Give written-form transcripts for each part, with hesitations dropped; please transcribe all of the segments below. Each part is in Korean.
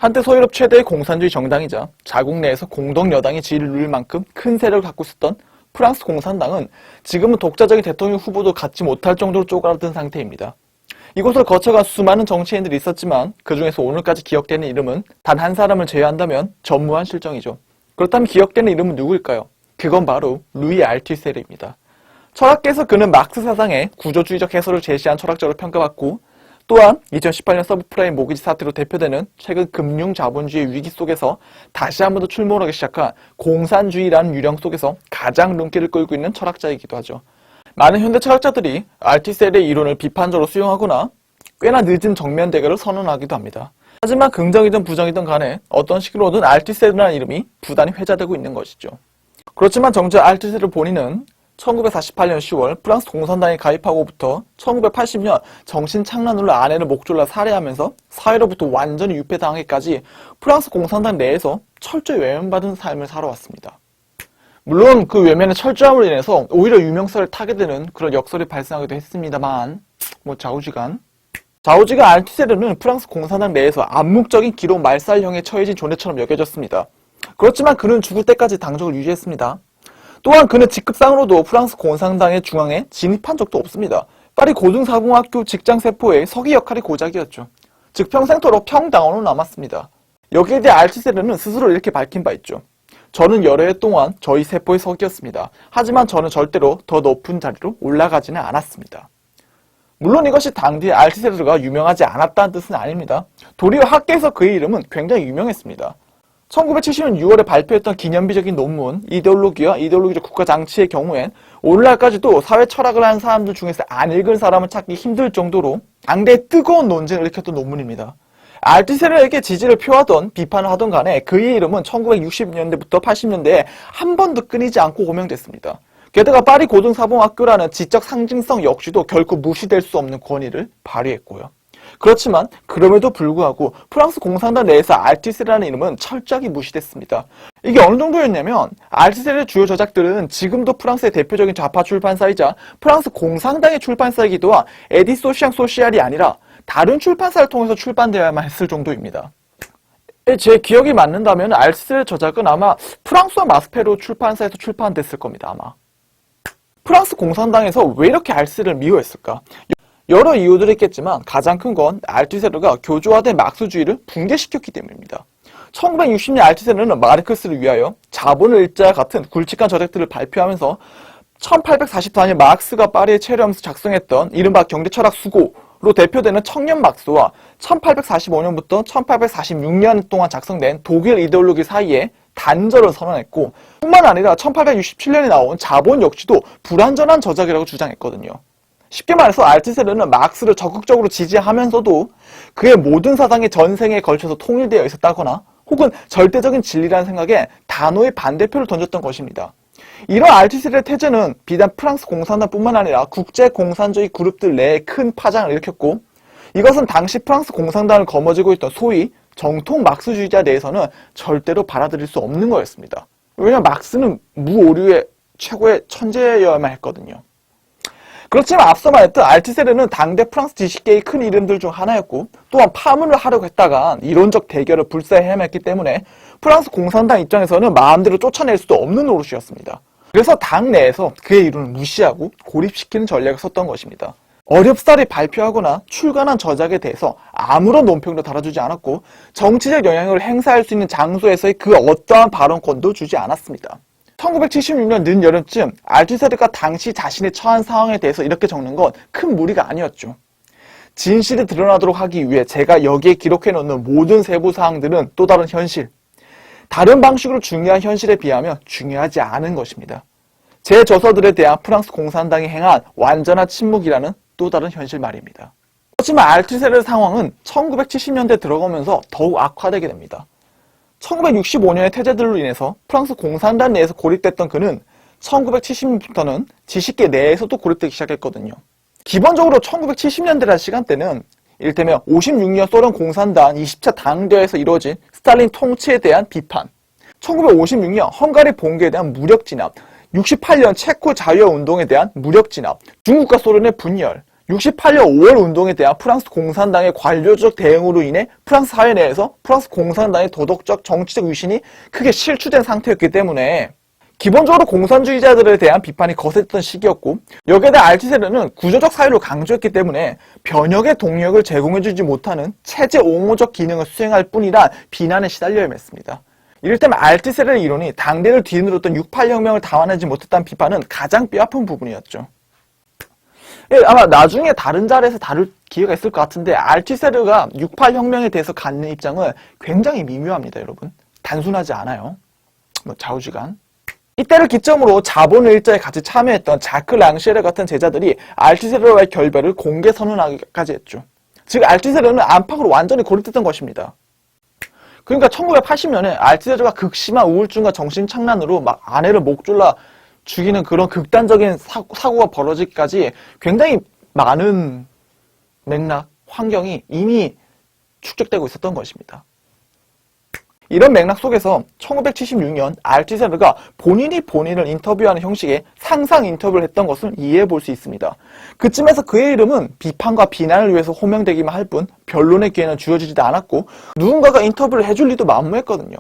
한때 소유럽 최대의 공산주의 정당이자 자국 내에서 공동 여당의 지위를 누릴 만큼 큰 세력을 갖고 있었던 프랑스 공산당은 지금은 독자적인 대통령 후보도 갖지 못할 정도로 쪼그라든 상태입니다. 이곳을 거쳐간 수많은 정치인들이 있었지만 그 중에서 오늘까지 기억되는 이름은 단 한 사람을 제외한다면 전무한 실정이죠. 그렇다면 기억되는 이름은 누구일까요? 그건 바로 루이 알투세르입니다. 철학계에서 그는 막스 사상의 구조주의적 해설을 제시한 철학자로 평가받고 또한 2018년 서브프라임 모기지 사태로 대표되는 최근 금융자본주의 위기 속에서 다시 한 번 더 출몰하기 시작한 공산주의라는 유령 속에서 가장 눈길을 끌고 있는 철학자이기도 하죠. 많은 현대 철학자들이 알투세르의 이론을 비판적으로 수용하거나 꽤나 늦은 정면 대결을 선언하기도 합니다. 하지만 긍정이든 부정이든 간에 어떤 식으로든 알투세르라는 이름이 부단히 회자되고 있는 것이죠. 그렇지만 정작 알투세르 본인은 1948년 10월 프랑스 공산당에 가입하고부터 1980년 정신착란으로 아내를 목졸라 살해하면서 사회로부터 완전히 유폐당하기까지 프랑스 공산당 내에서 철저히 외면받은 삶을 살아왔습니다. 물론 그 외면의 철저함으로 인해서 오히려 유명세를 타게 되는 그런 역설이 발생하기도 했습니다만 좌우지간 알투세르는 프랑스 공산당 내에서 암묵적인 기록 말살형에 처해진 존재처럼 여겨졌습니다. 그렇지만 그는 죽을 때까지 당적을 유지했습니다. 또한 그는 직급상으로도 프랑스 공산당의 중앙에 진입한 적도 없습니다. 파리 고등사범학교 직장세포의 서기 역할이 고작이었죠. 즉 평생토록 평당원으로 남았습니다. 여기에 대해 알투세르는 스스로 이렇게 밝힌 바 있죠. 저는 여러 해 동안 저희 세포의 서기였습니다. 하지만 저는 절대로 더 높은 자리로 올라가지는 않았습니다. 물론 이것이 당시 알투세르가 유명하지 않았다는 뜻은 아닙니다. 도리어 학계에서 그의 이름은 굉장히 유명했습니다. 1970년 6월에 발표했던 기념비적인 논문 이데올로기와 이데올로기적 국가장치의 경우엔 오늘날까지도 사회 철학을 하는 사람들 중에서 안 읽은 사람을 찾기 힘들 정도로 당대의 뜨거운 논쟁을 일으켰던 논문입니다. 알투세르에게 지지를 표하던 비판을 하던 간에 그의 이름은 1960년대부터 80년대에 한 번도 끊이지 않고 호명됐습니다. 게다가 파리 고등사범학교라는 지적 상징성 역시도 결코 무시될 수 없는 권위를 발휘했고요. 그렇지만 그럼에도 불구하고 프랑스 공산당 내에서 알투세르라는 이름은 철저하게 무시됐습니다. 이게 어느 정도였냐면 알투세르의 주요 저작들은 지금도 프랑스의 대표적인 좌파 출판사이자 프랑스 공산당의 출판사이기도 한 에디소시앙 소시알이 아니라 다른 출판사를 통해서 출판되어야만 했을 정도입니다. 제 기억이 맞는다면 알투세르 저작은 아마 프랑스와 마스페로 출판사에서 출판됐을 겁니다. 아마. 프랑스 공산당에서 왜 이렇게 알투세르를 미워했을까? 여러 이유들이 있겠지만 가장 큰 건 알투세르가 교조화된 막스주의를 붕괴시켰기 때문입니다. 1960년 알투세르는 마르크스를 위하여 자본을 읽자와 같은 굵직한 저작들을 발표하면서 1844년 마르크스가 파리에 체류하면서 작성했던 이른바 경제철학 수고로 대표되는 청년 막스와 1845년부터 1846년 동안 작성된 독일 이데올로기 사이에 단절을 선언했고 뿐만 아니라 1867년에 나온 자본 역시도 불완전한 저작이라고 주장했거든요. 쉽게 말해서 알투세르는 마르크스를 적극적으로 지지하면서도 그의 모든 사상이 전생에 걸쳐서 통일되어 있었다거나 혹은 절대적인 진리라는 생각에 단호히 반대표를 던졌던 것입니다. 이런 알투세르의 태제는 비단 프랑스 공산당뿐만 아니라 국제 공산주의 그룹들 내에 큰 파장을 일으켰고 이것은 당시 프랑스 공산당을 거머쥐고 있던 소위 정통 막스주의자 내에서는 절대로 받아들일 수 없는 거였습니다. 왜냐하면 막스는 무오류의 최고의 천재여야만 했거든요. 그렇지만 앞서 말했던 알투세르는 당대 프랑스 지식계의 큰 이름들 중 하나였고 또한 파문을 하려고 했다가 이론적 대결을 불사에 헤맸기 때문에 프랑스 공산당 입장에서는 마음대로 쫓아낼 수도 없는 노릇이었습니다. 그래서 당 내에서 그의 이론을 무시하고 고립시키는 전략을 썼던 것입니다. 어렵사리 발표하거나 출간한 저작에 대해서 아무런 논평도 달아주지 않았고 정치적 영향력을 행사할 수 있는 장소에서의 그 어떠한 발언권도 주지 않았습니다. 1976년 늦여름쯤 알투세르가 당시 자신의 처한 상황에 대해서 이렇게 적는 건 큰 무리가 아니었죠. 진실이 드러나도록 하기 위해 제가 여기에 기록해놓는 모든 세부사항들은 또 다른 현실, 다른 방식으로 중요한 현실에 비하면 중요하지 않은 것입니다. 제 저서들에 대한 프랑스 공산당이 행한 완전한 침묵이라는 또 다른 현실 말입니다. 하지만 알투세르의 상황은 1970년대 들어가면서 더욱 악화되게 됩니다. 1965년의 태제들로 인해서 프랑스 공산당 내에서 고립됐던 그는 1970년부터는 지식계 내에서도 고립되기 시작했거든요. 기본적으로 1970년대라는 시간대는 이를테면 56년 소련 공산당 20차 당대회에서 이루어진 스탈린 통치에 대한 비판, 1956년 헝가리 봉기에 대한 무력 진압, 68년 체코 자유화 운동에 대한 무력 진압, 중국과 소련의 분열, 68년 5월 운동에 대한 프랑스 공산당의 관료적 대응으로 인해 프랑스 사회 내에서 프랑스 공산당의 도덕적 정치적 위신이 크게 실추된 상태였기 때문에 기본적으로 공산주의자들에 대한 비판이 거셌던 시기였고, 여기에 대해 알투세르는 구조적 사유를 강조했기 때문에 변혁의 동력을 제공해주지 못하는 체제 옹호적 기능을 수행할 뿐이라 비난에 시달려야 했습니다. 이를테면 알투세르의 이론이 당대를 뒤흔들었던 68혁명을 담아내지 못했다는 비판은 가장 뼈아픈 부분이었죠. 아마 나중에 다른 자리에서 다룰 기회가 있을 것 같은데, 알투세르가 68혁명에 대해서 갖는 입장은 굉장히 미묘합니다, 여러분. 단순하지 않아요. 좌우지간. 이때를 기점으로 자본의 일자에 같이 참여했던 자크 랑시에르 같은 제자들이 알투세르와의 결별을 공개 선언하기까지 했죠. 즉 알투세르는 안팎으로 완전히 고립됐던 것입니다. 그러니까 1980년에 알투세르가 극심한 우울증과 정신착란으로 막 아내를 목 졸라 죽이는 그런 극단적인 사고가 벌어지기까지 굉장히 많은 맥락, 환경이 이미 축적되고 있었던 것입니다. 이런 맥락 속에서 1976년 알투세르가 본인이 본인을 인터뷰하는 형식의 상상 인터뷰를 했던 것을 이해해 볼 수 있습니다. 그쯤에서 그의 이름은 비판과 비난을 위해서 호명되기만 할 뿐 변론의 기회는 주어지지도 않았고, 누군가가 인터뷰를 해줄 리도 만무했거든요.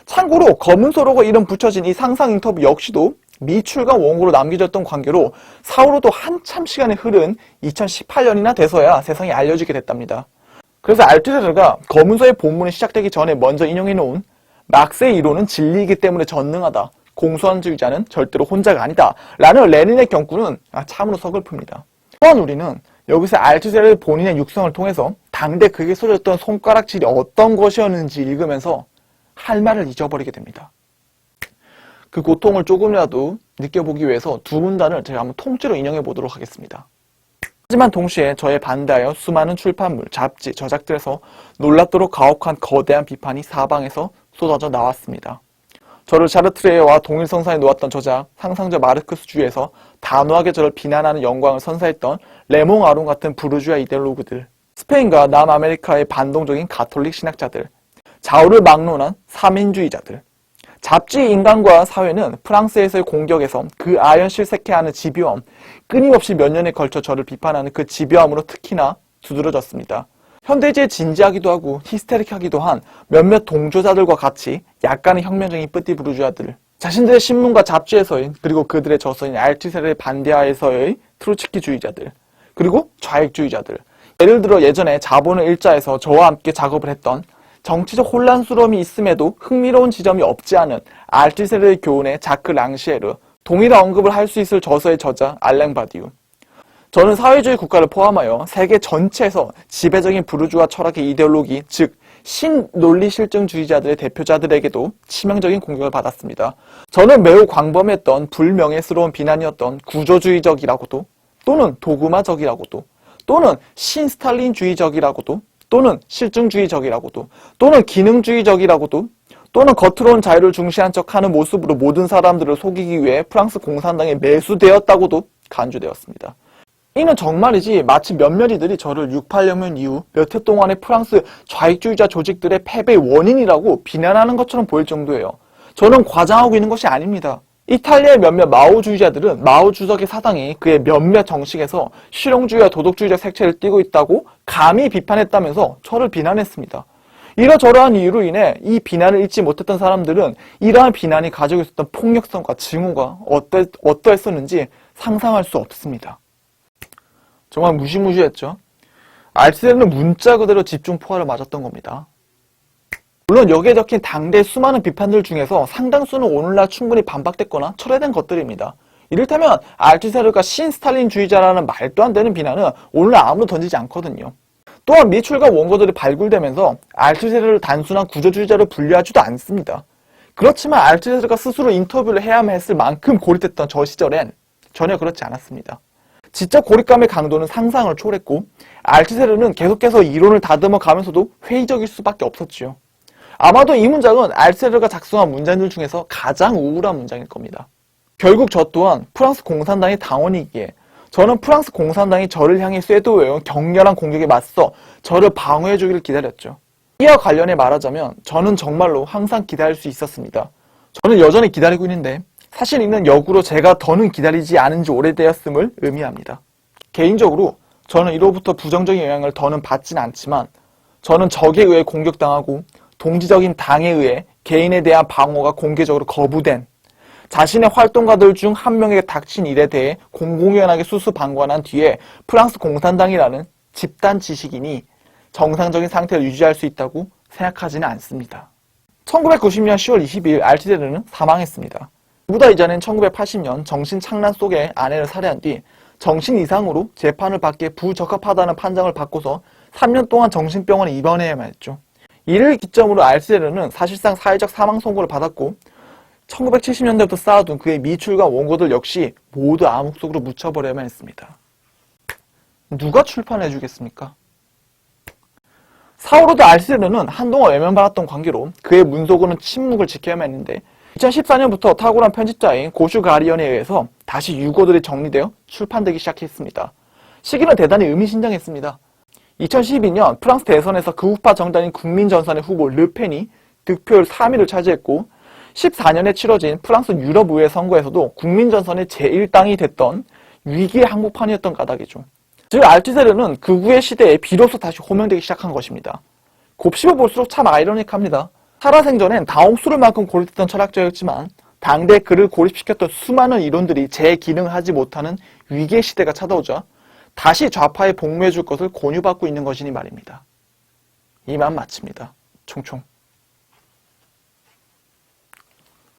참고로 검은소로가 이름 붙여진 이 상상 인터뷰 역시도 미출과 원고로 남겨졌던 관계로 사후로도 한참 시간이 흐른 2018년이나 돼서야 세상에 알려지게 됐답니다. 그래서 알투세르가 검은소의 본문이 시작되기 전에 먼저 인용해놓은 막스의 이론은 진리이기 때문에 전능하다, 공산주의자는 절대로 혼자가 아니다 라는 레닌의 경구는 참으로 서글픕니다. 또한 우리는 여기서 알투세르의 본인의 육성을 통해서 당대 그에게 쏟아졌던 손가락질이 어떤 것이었는지 읽으면서 할 말을 잊어버리게 됩니다. 그 고통을 조금이라도 느껴보기 위해서 두 문단을 제가 한번 통째로 인용해 보도록 하겠습니다. 하지만 동시에 저에 반대하여 수많은 출판물, 잡지, 저작들에서 놀랍도록 가혹한 거대한 비판이 사방에서 쏟아져 나왔습니다. 저를 샤르트레와 동일성사에 놓았던 저자, 상상자 마르크스주의에서 단호하게 저를 비난하는 영광을 선사했던 레몽 아론 같은 부르주아 이데올로그들, 스페인과 남아메리카의 반동적인 가톨릭 신학자들, 좌우를 막론한 사민주의자들, 잡지 인간과 사회는 프랑스에서의 공격에서 그 아연실색해하는 집요함, 끊임없이 몇 년에 걸쳐 저를 비판하는 그 집요함으로 특히나 두드러졌습니다. 현대지에 진지하기도 하고 히스테릭하기도 한 몇몇 동조자들과 같이 약간의 혁명적인 뿌띠부르주아들, 자신들의 신문과 잡지에서의, 그리고 그들의 저서인 알투세르의 반대하에서의 트로츠키주의자들, 그리고 좌익주의자들, 예를 들어 예전에 자본의 일자에서 저와 함께 작업을 했던 정치적 혼란스러움이 있음에도 흥미로운 지점이 없지 않은 알투세르의 교훈의 자크 랑시에르, 동일한 언급을 할 수 있을 저서의 저자 알랭 바디우. 저는 사회주의 국가를 포함하여 세계 전체에서 지배적인 부르주아 철학의 이데올로기, 즉 신논리실증주의자들의 대표자들에게도 치명적인 공격을 받았습니다. 저는 매우 광범했던 불명예스러운 비난이었던 구조주의적이라고도, 또는 도그마적이라고도, 또는 신스탈린주의적이라고도, 또는 실증주의적이라고도, 또는 기능주의적이라고도, 또는 겉으로는 자유를 중시한 척하는 모습으로 모든 사람들을 속이기 위해 프랑스 공산당에 매수되었다고도 간주되었습니다. 이는 정말이지 마치 몇몇이들이 저를 68혁명 이후 몇 해 동안의 프랑스 좌익주의자 조직들의 패배의 원인이라고 비난하는 것처럼 보일 정도예요. 저는 과장하고 있는 것이 아닙니다. 이탈리아의 몇몇 마오주의자들은 마오 주석의 사당이 그의 몇몇 정식에서 실용주의와 도덕주의적 색채를 띠고 있다고 감히 비판했다면서 저를 비난했습니다. 이러저러한 이유로 인해 이 비난을 잊지 못했던 사람들은 이러한 비난이 가지고 있었던 폭력성과 증오가 어떠했었는지 상상할 수 없습니다. 정말 무시무시했죠. 알투세르는 문자 그대로 집중 포화를 맞았던 겁니다. 물론 여기에 적힌 당대의 수많은 비판들 중에서 상당수는 오늘날 충분히 반박됐거나 철회된 것들입니다. 이를테면 알투세르가 신스탈린주의자라는 말도 안 되는 비난은 오늘날 아무도 던지지 않거든요. 또한 미출과 원고들이 발굴되면서 알투세르를 단순한 구조주의자로 분류하지도 않습니다. 그렇지만 알투세르가 스스로 인터뷰를 해야만 했을 만큼 고립됐던 저 시절엔 전혀 그렇지 않았습니다. 지적 고립감의 강도는 상상을 초월했고, 알투세르는 계속해서 이론을 다듬어 가면서도 회의적일 수밖에 없었지요. 아마도 이 문장은 알투세르가 작성한 문장들 중에서 가장 우울한 문장일 겁니다. 결국 저 또한 프랑스 공산당의 당원이기에 저는 프랑스 공산당이 저를 향해 쇄도해온 격렬한 공격에 맞서 저를 방어해주기를 기다렸죠. 이와 관련해 말하자면 저는 정말로 항상 기다릴 수 있었습니다. 저는 여전히 기다리고 있는데 사실 이는 역으로 제가 더는 기다리지 않은 지 오래되었음을 의미합니다. 개인적으로 저는 이로부터 부정적인 영향을 더는 받지는 않지만 저는 적에 의해 공격당하고 동지적인 당에 의해 개인에 대한 방어가 공개적으로 거부된 자신의 활동가들 중 한 명에게 닥친 일에 대해 공공연하게 수수방관한 뒤에 프랑스 공산당이라는 집단 지식인이 정상적인 상태를 유지할 수 있다고 생각하지는 않습니다. 1990년 10월 22일 알티제르는 사망했습니다. 그보다 이전엔 1980년 정신착란 속에 아내를 살해한 뒤 정신 이상으로 재판을 받기에 부적합하다는 판정을 받고서 3년 동안 정신병원에 입원해야만 했죠. 이를 기점으로 알티제르는 사실상 사회적 사망 선고를 받았고 1970년대부터 쌓아둔 그의 미출과 원고들 역시 모두 암흑 속으로 묻혀버려야만 했습니다. 누가 출판해주겠습니까? 사오르드 알티제르는 한동안 외면받았던 관계로 그의 문속으로는 침묵을 지켜야만 했는데 2014년부터 탁월한 편집자인 고슈 가리언에 의해서 다시 유고들이 정리되어 출판되기 시작했습니다. 시기는 대단히 의미심장했습니다. 2012년 프랑스 대선에서 극우파 정당인 국민전선의 후보 르펜이 득표율 3위를 차지했고 14년에 치러진 프랑스 유럽의회 선거에서도 국민전선의 제1당이 됐던 위기의 한복판이었던 까닭이죠. 즉 알티제르는 극우의 시대에 비로소 다시 호명되기 시작한 것입니다. 곱씹어 볼수록 참 아이러닉합니다. 살아생전엔 다홍수를 만큼 고립됐던 철학자였지만 당대 그를 고립시켰던 수많은 이론들이 재기능을 하지 못하는 위기의 시대가 찾아오자 다시 좌파에 복무해줄 것을 권유받고 있는 것이니 말입니다. 이만 마칩니다. 총총.